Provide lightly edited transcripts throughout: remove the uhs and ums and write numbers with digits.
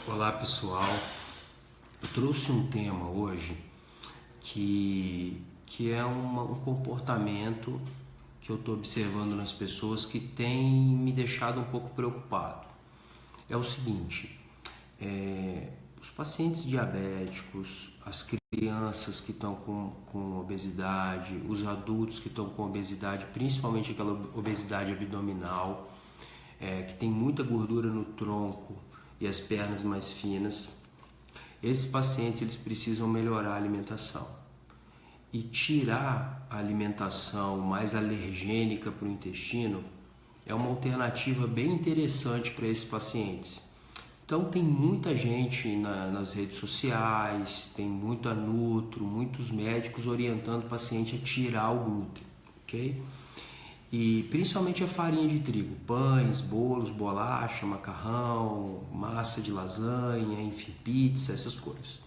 Olá pessoal, eu trouxe um tema hoje que é um comportamento que eu estou observando nas pessoas que tem me deixado um pouco preocupado. É o seguinte, os pacientes diabéticos, as crianças que estão com obesidade, os adultos que estão com obesidade, principalmente aquela obesidade abdominal, que tem muita gordura no tronco e as pernas mais finas, esses pacientes eles precisam melhorar a alimentação e tirar a alimentação mais alergênica para o intestino é uma alternativa bem interessante para esses pacientes. Então tem muita gente nas redes sociais, tem muita nutro, muitos médicos orientando o paciente a tirar o glúten, ok? E principalmente a farinha de trigo, pães, bolos, bolacha, macarrão, massa de lasanha, enfim, pizza, essas coisas.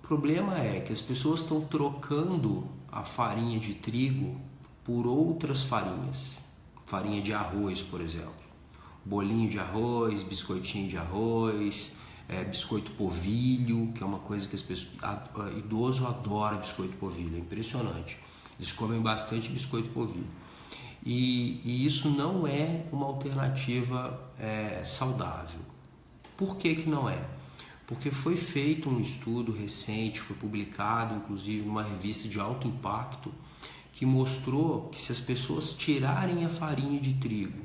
O problema é que as pessoas estão trocando a farinha de trigo por outras farinhas. Farinha de arroz, por exemplo. Bolinho de arroz, biscoitinho de arroz, biscoito polvilho, que é uma coisa que as pessoas... Idoso adora biscoito polvilho, é impressionante. Eles comem bastante biscoito polvilho. E isso não é uma alternativa saudável. Por que não é? Porque foi feito um estudo recente, foi publicado inclusive numa revista de alto impacto, que mostrou que se as pessoas tirarem a farinha de trigo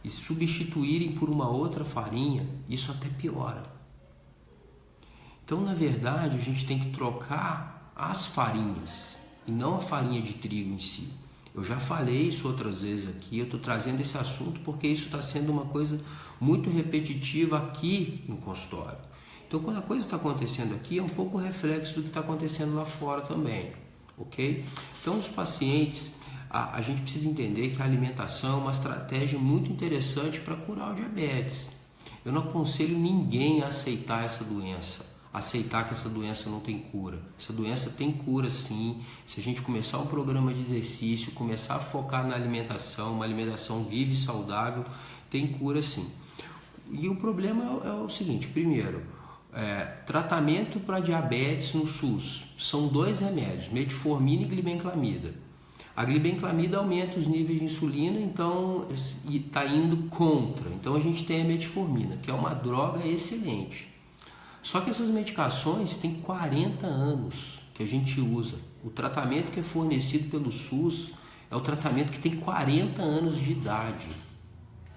e substituírem por uma outra farinha, isso até piora. Então, na verdade, a gente tem que trocar as farinhas e não a farinha de trigo em si. Eu já falei isso outras vezes aqui, eu estou trazendo esse assunto porque isso está sendo uma coisa muito repetitiva aqui no consultório. Então, quando a coisa está acontecendo aqui, é um pouco reflexo do que está acontecendo lá fora também, ok? Então, os pacientes, a gente precisa entender que a alimentação é uma estratégia muito interessante para curar o diabetes. Eu não aconselho ninguém a aceitar essa doença. Aceitar que essa doença não tem cura. Essa doença tem cura sim, se a gente começar um programa de exercício, começar a focar na alimentação, uma alimentação viva e saudável, tem cura sim. E o problema é o seguinte, primeiro, tratamento para diabetes no SUS, são 2 remédios, metformina e glibenclamida. A glibenclamida aumenta os níveis de insulina, então está indo contra, então a gente tem a metformina, que é uma droga excelente. Só que essas medicações têm 40 anos que a gente usa. O tratamento que é fornecido pelo SUS é o tratamento que tem 40 anos de idade.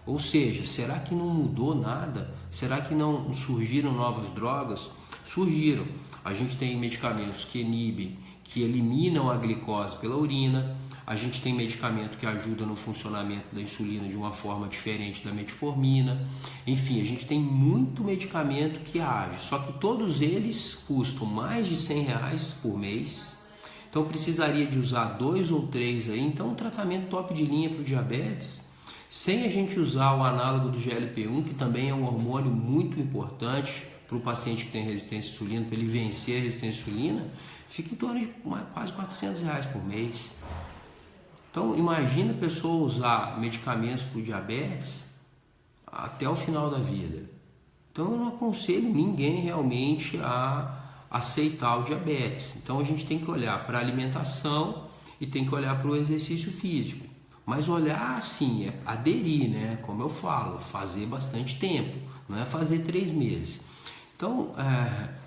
Ou seja, será que não mudou nada? Será que não surgiram novas drogas? Surgiram. A gente tem medicamentos que inibem, que eliminam a glicose pela urina. A gente tem medicamento que ajuda no funcionamento da insulina de uma forma diferente da metformina. Enfim, a gente tem muito medicamento que age, só que todos eles custam mais de R$100 por mês. Então precisaria de usar 2 ou 3 aí. Então um tratamento top de linha para o diabetes, sem a gente usar o análogo do GLP-1, que também é um hormônio muito importante para o paciente que tem resistência à insulina, para ele vencer a resistência à insulina, fica em torno de quase R$400 por mês. Então, imagina a pessoa usar medicamentos para o diabetes até o final da vida. Então, eu não aconselho ninguém realmente a aceitar o diabetes. Então, a gente tem que olhar para a alimentação e tem que olhar para o exercício físico. Mas olhar assim, é aderir, né? Como eu falo, fazer bastante tempo, não é fazer 3 meses. Então,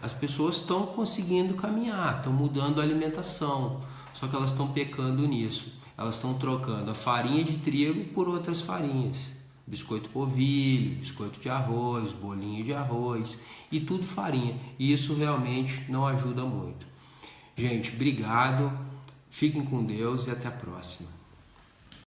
as pessoas estão conseguindo caminhar, estão mudando a alimentação, só que elas estão pecando nisso. Elas estão trocando a farinha de trigo por outras farinhas. Biscoito polvilho, biscoito de arroz, bolinho de arroz e tudo farinha. E isso realmente não ajuda muito. Gente, obrigado, fiquem com Deus e até a próxima.